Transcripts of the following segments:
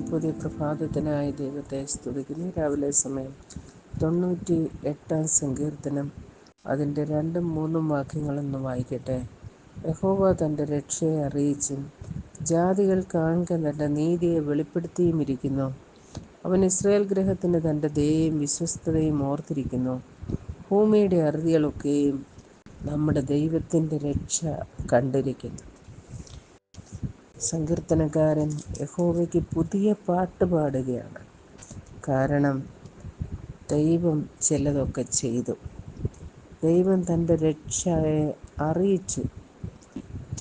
പുതിയ പ്രഭാതത്തിനായി ദൈവത്തെ സ്തുതിക്കുന്നു. രാവിലെ സമയം 98-ാം സങ്കീർത്തനം അതിൻ്റെ 2ഉം 3ഉം വാക്യങ്ങളൊന്ന് വായിക്കട്ടെ. യഹോവ തൻ്റെ രക്ഷയെ അറിയിച്ചും ജാതികൾ കാണുക തൻ്റെ നീതിയെ വെളിപ്പെടുത്തിയുമിരിക്കുന്നു. അവൻ ഇസ്രായേൽ ഗൃഹത്തിന് തൻ്റെ ദയയും വിശ്വസ്തതയും ഓർത്തിരിക്കുന്നു. ഭൂമിയുടെ അറുതികളൊക്കെയും നമ്മുടെ ദൈവത്തിൻ്റെ രക്ഷ കണ്ടിരിക്കുന്നു. സങ്കീർത്തനക്കാരൻ യഹോവയ്ക്ക് പുതിയ പാട്ട് പാടുകയാണ്. കാരണം ദൈവം ചിലതൊക്കെ ചെയ്തു. ദൈവം തൻ്റെ രക്ഷയെ അറിയിച്ചു.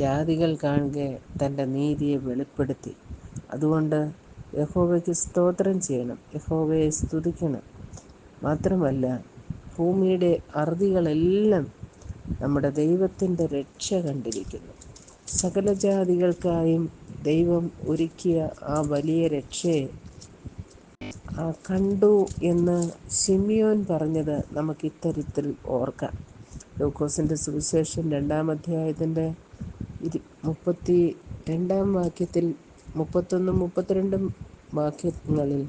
ജാതികൾ കാണുക തൻ്റെ നീതിയെ വെളിപ്പെടുത്തി. അതുകൊണ്ട് യഹോവയ്ക്ക് സ്തോത്രം ചെയ്യണം, യഹോവയെ സ്തുതിക്കണം. മാത്രമല്ല, ഭൂമിയുടെ അറുതികളെല്ലാം നമ്മുടെ ദൈവത്തിൻ്റെ രക്ഷ കണ്ടിരിക്കുന്നു. സകല ജാതികൾക്കായും ദൈവം ഒരുക്കിയ ആ വലിയ രക്ഷയെ കണ്ടു എന്ന് ശിമിയോൻ പറഞ്ഞത് നമുക്ക് ഇത്തരത്തിൽ ഓർക്കാം. ലൂക്കോസിൻ്റെ സുവിശേഷം 2-ാം അധ്യായത്തിൻ്റെ 32-ാം വാക്യത്തിൽ 31-32 വാക്യങ്ങളിൽ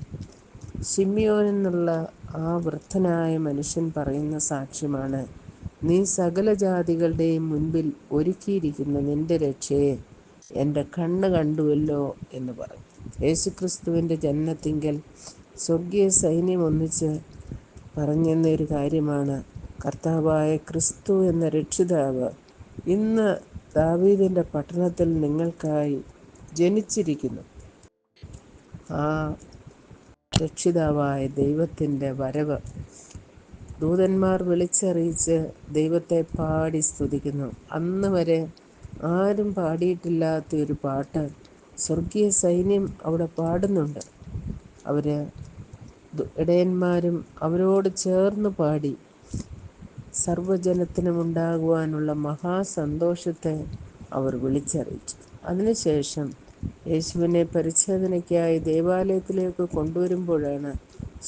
ശിമിയോൻ എന്നുള്ള ആ വൃദ്ധനായ മനുഷ്യൻ പറയുന്ന സാക്ഷ്യമാണ്: നീ സകല ജാതികളുടെയും മുൻപിൽ ഒരുക്കിയിരിക്കുന്ന നിന്റെ രക്ഷയെ എൻ്റെ കണ്ണ് കണ്ടുവല്ലോ എന്ന് പറയും. യേശുക്രിസ്തുവിൻ്റെ ജനനത്തിങ്കൽ സ്വർഗീയ സൈന്യം ഒന്നിച്ച് പറഞ്ഞെന്നൊരു കാര്യമാണ്, കർത്താവായ ക്രിസ്തു എന്ന രക്ഷിതാവ് ഇന്ന് ദാവീദിൻ്റെ പട്ടണത്തിൽ നിങ്ങൾക്കായി ജനിച്ചിരിക്കുന്നു. ആ രക്ഷിതാവായ ദൈവത്തിൻ്റെ വരവ് ദൂതന്മാർ വിളിച്ചറിയിച്ച് ദൈവത്തെ പാടി സ്തുതിക്കുന്നു. അന്ന് വരെ ആരും പാടിയിട്ടില്ലാത്ത ഒരു പാട്ട് സ്വർഗീയ സൈന്യം അവിടെ പാടുന്നുണ്ട്. അവർ ഇടയന്മാരും അവരോട് ചേർന്ന് പാടി സർവ്വജനത്തിനും ഉണ്ടാകുവാനുള്ള മഹാസന്തോഷത്തെ അവർ വിളിച്ചറിയിച്ചു. അതിനുശേഷം യേശുവിനെ പരിച്ഛേദനയ്ക്കായി ദേവാലയത്തിലേക്ക് കൊണ്ടുവരുമ്പോഴാണ്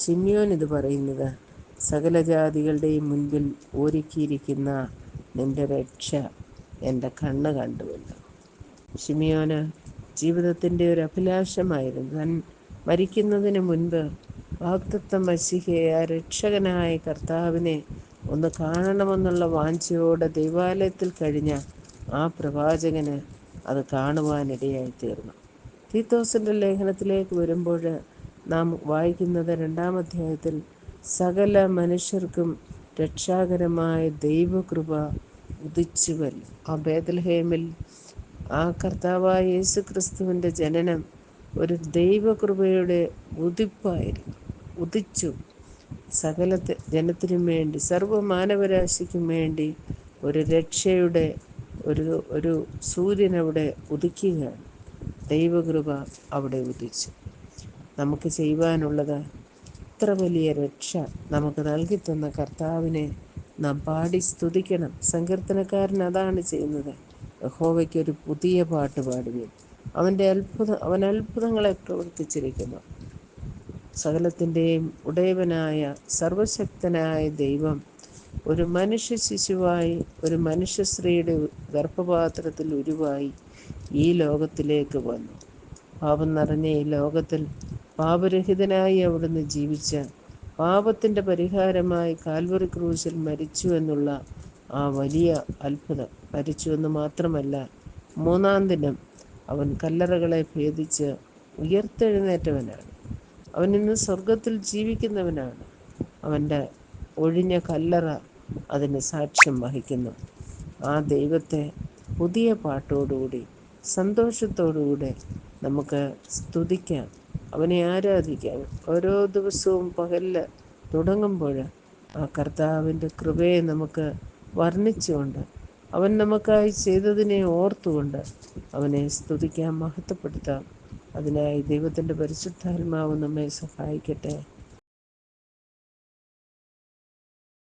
ശിമിയോൻ ഇത് പറയുന്നത്: സകല ജാതികളുടെയും മുൻപിൽ ഒരുക്കിയിരിക്കുന്ന നിന്റെ രക്ഷ എൻ്റെ കണ്ണ് കണ്ടുവല്ലോ. ശിമിയോന് ജീവിതത്തിൻ്റെ ഒരു അഭിലാഷമായിരുന്നു. താൻ മരിക്കുന്നതിന് മുൻപ് വാഗ്ദത്ത മശീഹയെ, രക്ഷകനായ കർത്താവിനെ ഒന്ന് കാണണമെന്നുള്ള വാഞ്ചയോടെ ദൈവാലയത്തിൽ കഴിഞ്ഞ ആ പ്രവാചകന് അത് കാണുവാനിടയായിത്തീർന്നു. തീത്തോസിൻ്റെ ലേഖനത്തിലേക്ക് വരുമ്പോൾ നാം വായിക്കുന്നത് 2-ാം അധ്യായത്തിൽ സകല മനുഷ്യർക്കും രക്ഷാകരമായ ദൈവകൃപ ഉദിച്ചു വരും. ആ ബേത്ലഹേമിൽ ആ കർത്താവായ യേശു ക്രിസ്തുവിൻ്റെ ജനനം ഒരു ദൈവകൃപയുടെ ഉദിപ്പായിരുന്നു. ഉദിച്ചു സകല ജനത്തിനും വേണ്ടി, സർവ്വമാനവരാശിക്കും വേണ്ടി ഒരു രക്ഷയുടെ ഒരു സൂര്യൻ അവിടെ ഉദിക്കുകയാണ്. ദൈവകൃപ അവിടെ ഉദിച്ചു. നമുക്ക് ചെയ്യുവാനുള്ളത് ഇത്ര വലിയ രക്ഷ നമുക്ക് നൽകിത്തന്ന കർത്താവിനെ നാം പാടി സ്തുതിക്കണം. സങ്കീർത്തനക്കാരൻ അതാണ് ചെയ്യുന്നത്. യഹോവയ്ക്കൊരു പുതിയ പാട്ട് പാടുകയും അവൻ അത്ഭുതങ്ങളെ പ്രവർത്തിച്ചിരിക്കുന്നു. സകലത്തിൻ്റെയും ഉടയവനായ സർവശക്തനായ ദൈവം ഒരു മനുഷ്യ ശിശുവായി, ഒരു മനുഷ്യ സ്ത്രീയുടെ ഗർഭപാത്രത്തിൽ ഉരുവായി ഈ ലോകത്തിലേക്ക് വന്നു. പാപം നിറഞ്ഞ ഈ ലോകത്തിൽ പാപരഹിതനായി അവിടുന്ന് ജീവിച്ച പാപത്തിൻ്റെ പരിഹാരമായി കാൽവറി ക്രൂശിൽ മരിച്ചു എന്നുള്ള ആ വലിയ അത്ഭുതം. മരിച്ചു എന്ന് മാത്രമല്ല, 3-ാം ദിനം അവൻ കല്ലറകളെ ഭേദിച്ച് ഉയർത്തെഴുന്നേറ്റവനാണ്. അവൻ ഇന്ന് സ്വർഗത്തിൽ ജീവിക്കുന്നവനാണ്. അവൻ്റെ ഒഴിഞ്ഞ കല്ലറ അതിന് സാക്ഷ്യം വഹിക്കുന്നു. ആ ദൈവത്തെ പുതിയ പാട്ടോടുകൂടി സന്തോഷത്തോടുകൂടെ നമുക്ക് സ്തുതിക്കാം, അവനെ ആരാധിക്കാം. ഓരോ ദിവസവും പകലിൽ തുടങ്ങുമ്പോൾ ആ കർത്താവിൻ്റെ കൃപയെ നമുക്ക് വർണ്ണിച്ചുകൊണ്ട്, അവൻ നമുക്കായി ചെയ്തതിനെ ഓർത്തുകൊണ്ട് അവനെ സ്തുതിക്കാം, മഹത്വപ്പെടുത്താം. അതിനായി ദൈവത്തിൻ്റെ പരിശുദ്ധാത്മാവ് നമ്മെ സഹായിക്കട്ടെ.